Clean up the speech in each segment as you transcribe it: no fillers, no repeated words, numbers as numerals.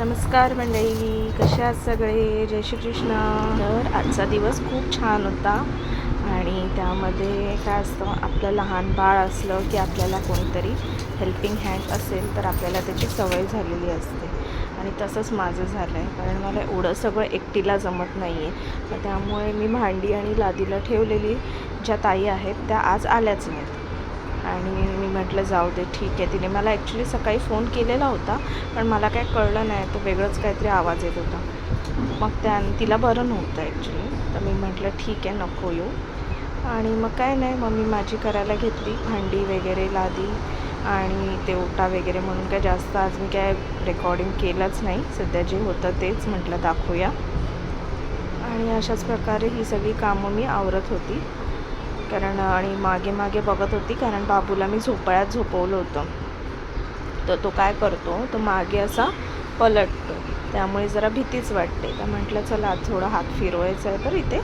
नमस्कार मंडळी, कशा आहात सगळे? जय श्री कृष्ण. तर आजचा दिवस खूप छान होता आणि त्यामध्ये काय असतं, आपलं लहान बाळ असलं की आपल्याला कोणीतरी हेल्पिंग हँड असेल तर आपल्याला त्याची सवय झालेली असते आणि तसंच माझं झालं आहे. कारण मला एवढं सगळं एकटीला जमत नाही आहे, तर त्यामुळे मी भांडी आणि लादीला ठेवलेली ज्या ताई आहेत त्या आज आल्याच नाहीत आणि मी म्हटलं जाऊ दे, ठीक आहे. तिने मला ॲक्च्युली सकाळी फोन केलेला होता, पण मला काय कळलं नाही, तो वेगळंच काहीतरी आवाज येत होता. मग तिला बरं नव्हतं ॲक्च्युली, तर मी म्हटलं ठीक आहे, नको येऊ. आणि मग काय नाही, मग मी माझी करायला घेतली, भांडी वगैरे लादी आणि ते ओटा वगैरे. म्हणून काय जास्त आज मी काय रेकॉर्डिंग केलंच नाही, सध्या जे होतं तेच म्हटलं दाखवूया. आणि अशाच प्रकारे ही सगळी कामं मी आवरत होती. कारण आणि मागे मागे बघत होती, कारण बाबूला मी झोपाळ्यात झोपवलं होतं, तर तो काय करतो, तो मागे असा पलटतो, त्यामुळे जरा भीतीच वाटते. तर म्हटलं चला आज थोडा हात फिरवायचा आहे, तर इथे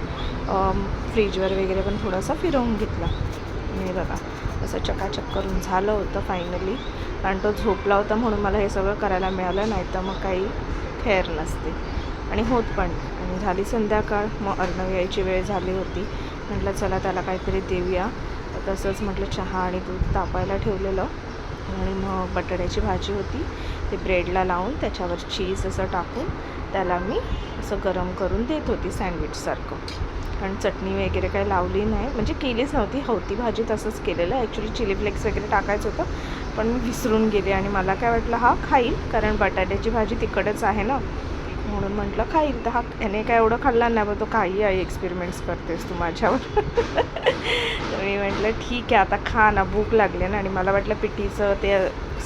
फ्रीजवर वगैरे पण थोडासा फिरवून घेतला. मी बघा असं चकाचक करून झालं होतं फायनली. कारण तो झोपला होता म्हणून मला हे सगळं करायला मिळालं, नाही तर मग काही खैर नसते. आणि होत पण. आणि झाली संध्याकाळ, मग अर्णव यायची वेळ झाली होती. म्हटलं चला त्याला काहीतरी देऊया, तर तसंच म्हटलं चहा आणि दूध तापायला ठेवलेलं आणि मग बटाट्याची भाजी होती, ते ब्रेडला लावून त्याच्यावर चीज असं टाकून त्याला मी असं गरम करून देत होती सँडविचसारखं. कारण चटणी वगैरे काही लावली नाही, म्हणजे केलीच नव्हती, होती भाजी तसंच केलेलं. ॲक्च्युली चिली फ्लेक्स वगैरे टाकायचं होतं, पण मी विसरून गेले आणि मला काय वाटलं हा खाईल, कारण बटाट्याची भाजी तिखटच आहे ना, म्हणून म्हटलं खाईल. तर हा याने काय एवढं खाल्ला नाही, पण तो काही आहे एक्सपेरिमेंट्स करतेस तू माझ्यावर. तर मी म्हटलं ठीक आहे, आता खा ना, भूक लागली ना. आणि मला वाटलं पिठीचं ते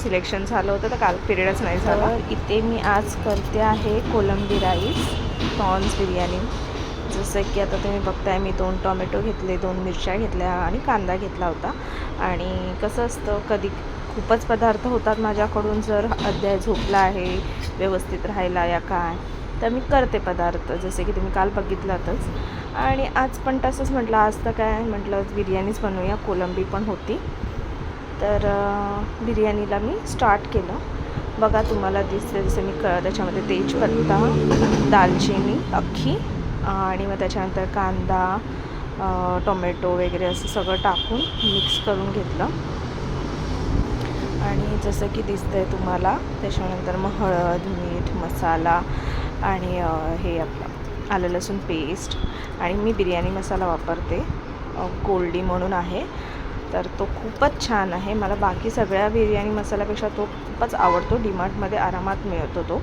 सिलेक्शन झालं होतं, तर काल पिरियडच नाही झाला. इथे मी आज करते आहे कोलंबी राईस, प्रॉन्स बिर्याणी. जसं की आता तुम्ही बघताय, मी 2 टोमॅटो घेतले, 2 मिरच्या घेतल्या आणि कांदा घेतला होता. आणि कसं असतं, कधी खूपच पदार्थ होतात माझ्याकडून, जर अध्याय झोपला आहे व्यवस्थित राहायला या काय, तर मी करते पदार्थ, जसे की तुम्ही काल बघितलातच. आणि आज पण तसंच म्हटलं, आज तर काय म्हटलं बिर्याणीच बनवूया, कोलंबी पण होती. तर बिर्याणीला मी स्टार्ट केलं. बघा तुम्हाला दिसते, जसं मी त्याच्यामध्ये तेजपत्ता, दालचिनी अख्खी आणि मग त्याच्यानंतर कांदा, टोमॅटो वगैरे असं सगळं टाकून मिक्स करून घेतलं. आणि जसं की दिसतं आहे तुम्हाला, त्याच्यानंतर मग हळद, मीठ, मसाला आणि हे आपलं आलं लसूण पेस्ट. आणि मी बिर्याणी मसाला वापरते, गोल्डी म्हणून आहे, तर तो खूपच छान आहे. मला बाकी सगळ्या बिर्याणी मसाल्यापेक्षा तो खूपच आवडतो. डीमार्टमध्ये आरामात मिळतो तो,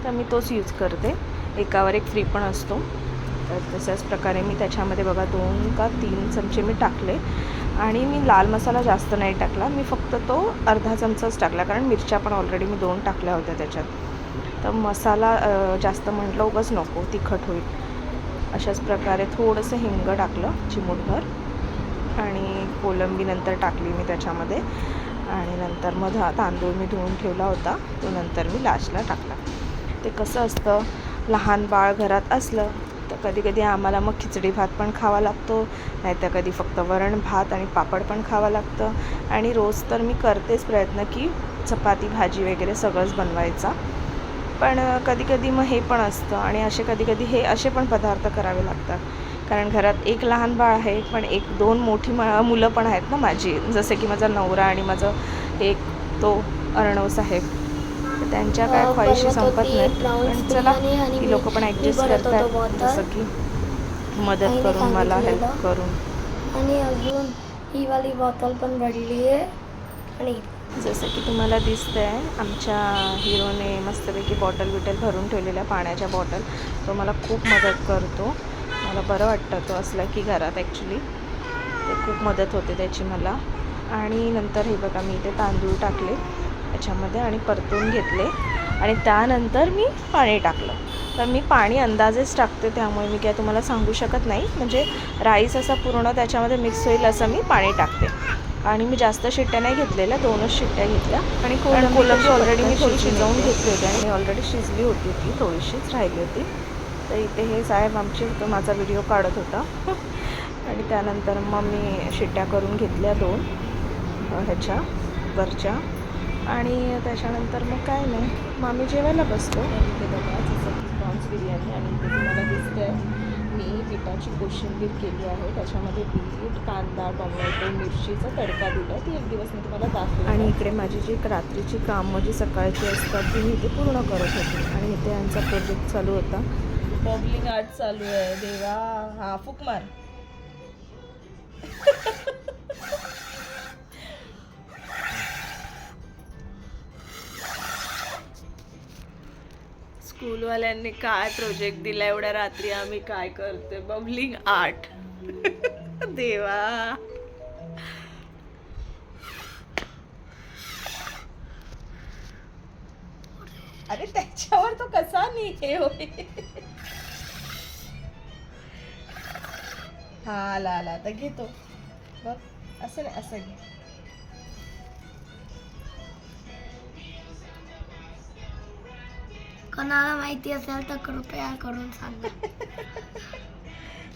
तर मी तोच यूज करते. एकावर एक फ्री पण असतो. तर तशाच प्रकारे मी त्याच्यामध्ये बघा 2 का 3 चमचे मी टाकले. आणि मी लाल मसाला जास्त नाही टाकला, मी फक्त तो अर्धा चमचाच टाकला, कारण मिरच्या पण ऑलरेडी मी 2 टाकल्या होत्या त्याच्यात. तर मसाला जास्त म्हटलं उगाच नको, तिखट होईल. अशाच प्रकारे थोडंसं हिंग टाकलं, चिमूटभर. आणि कोलंबी नंतर टाकली मी त्याच्यामध्ये. आणि नंतर मग तांदूळ मी धुवून ठेवला होता, तो नंतर मी लास्टला टाकला. ते कसं असतं, लहान बाळ घरात असलं तर कधी कधी आम्हाला मग खिचडी भात पण खावा लागतो, नाहीतर कधी फक्त वरण भात आणि पापड पण खावं लागतं. आणि रोज तर मी करतेच प्रयत्न की चपाती भाजी वगैरे सगळंच बनवायचा, पण कधी कधी मग हे पण असतं. आणि असे कधी कधी हे असे पण पदार्थ करावे लागतात, कारण घरात एक लहान बाळ आहे, पण 1-2 मोठी मुलं पण आहेत ना माझी, जसे की माझा नवरा आणि माझं एक तो अर्णव साहेब. तर त्यांच्या काय ख्वाहिशी संपत नाहीत, पण चला ती लोक पण ॲडजस्ट करतात, जसं की मदत करून, मला हेल्प करून. आणि अजून ही वाली बॉटल पण भरली आहे. आणि जसं की तुम्हाला दिसतं आहे, आमच्या हिरोने मस्तपैकी बॉटल भरून ठेवलेल्या पाण्याच्या बॉटल. तो मला खूप मदत करतो, मला बरं वाटतं तो असला की घरात. ॲक्च्युली ते खूप मदत होते त्याची मला. आणि नंतर हे बघा, मी इथे तांदूळ टाकले त्याच्यामध्ये आणि परतून घेतले. आणि त्यानंतर मी पाणी टाकलं. तर मी पाणी अंदाजेच टाकते, त्यामुळे मी काय तुम्हाला सांगू शकत नाही, म्हणजे राईस असा पूर्ण त्याच्यामध्ये मिक्स होईल असं मी पाणी टाकते. आणि मी जास्त शिट्ट्या नाही घेतलेल्या, 2च शिट्ट्या घेतल्या. आणि कोलंबी ऑलरेडी मी थोडी शिजवून घेतली होती आणि ऑलरेडी शिजली होती, ती थोडीशीच राहिली होती. तर इथे हे साहेब आमचे तो माझा व्हिडिओ काढत होता. आणि त्यानंतर मग मी शिट्ट्या करून घेतल्या 2 ह्याच्या वरच्या. आणि त्याच्यानंतर मग काय नाही, मग आम्ही जेवायला बसतो. इथे बघा जसं की प्रॉन्स बिर्याणी, आणि इथे तुम्हाला दिसतंय मी पिठाची कोशिंबीर केली आहे. त्याच्यामध्ये बीट, कांदा, टोमॅटो, मिरचीचा तडका दिला आहे. ती एक दिवस मी तुम्हाला दाखवते. आणि इकडे माझी जी रात्रीची कामं जी सकाळची असतात ती मी इथे पूर्ण करत होते. आणि इथे यांचा प्रोजेक्ट चालू होता, बबलिंग आर्ट चालू आहे. देवा, हा फुक मार. स्कूलवाल्यांनी काय प्रोजेक्ट दिला एवढ्या रात्री, आम्ही काय करतोय, बबलिंग आर्ट. देवा, अरे त्याच्यावर तो कसा नाही हे होय. हा आला आला, आता घेतो बघ. असं नाही, असं घे. कोणाला माहिती असेल तर कृपया करून सांगा.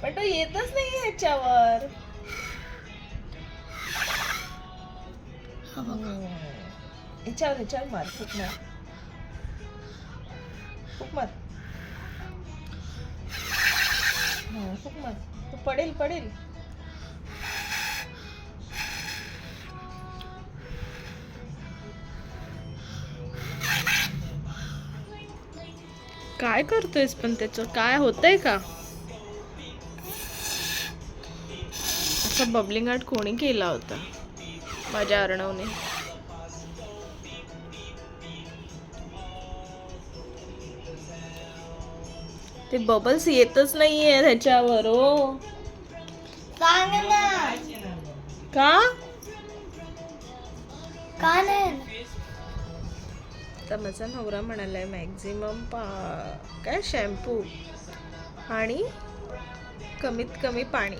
पण तो येतच नाही ह्याच्यावर. ह्याच्यावर ह्याच्यावर मार, फुक मार, फुक मार. फुक मार, तो पडेल पडेल. काय करतोयस पण त्याचं काय होतंय का? असा बबलिंग आर्ट कोणी केला होता? माझ्या अर्णवने. ते बबल्स येतच नाहीये त्याच्यावर. ओ सांग ना. का? का नाही? तर माझा नवरा म्हणालाय मॅक्झिमम काय शॅम्पू आणि कमीत कमी पाणी.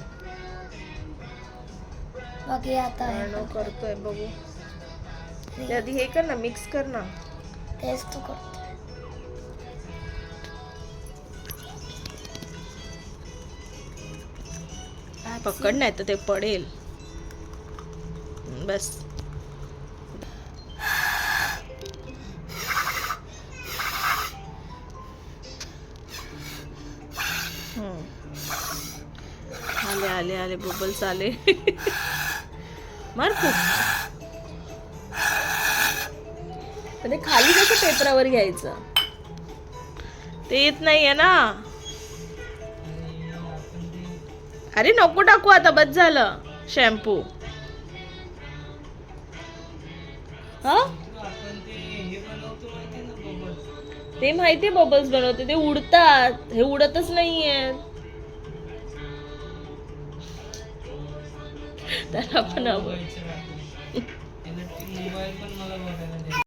बाकी आता अर्णव करतोय, बघू. ते आधी हे कर ना, मिक्स कर ना. तेच तो करतो. पकड नाही तर ते पडेल. बस. आले आले आले बबल्स आले. मार खूप. ते खाली कसं पेपरावर घ्यायचं, ते येत नाहीये ना. अरे नको टाकू आता, बस झालं शॅम्पू. हा ते माहितीये बबल्स बनवते, ते उडतात, हे उडतच नाहीये. तर आपण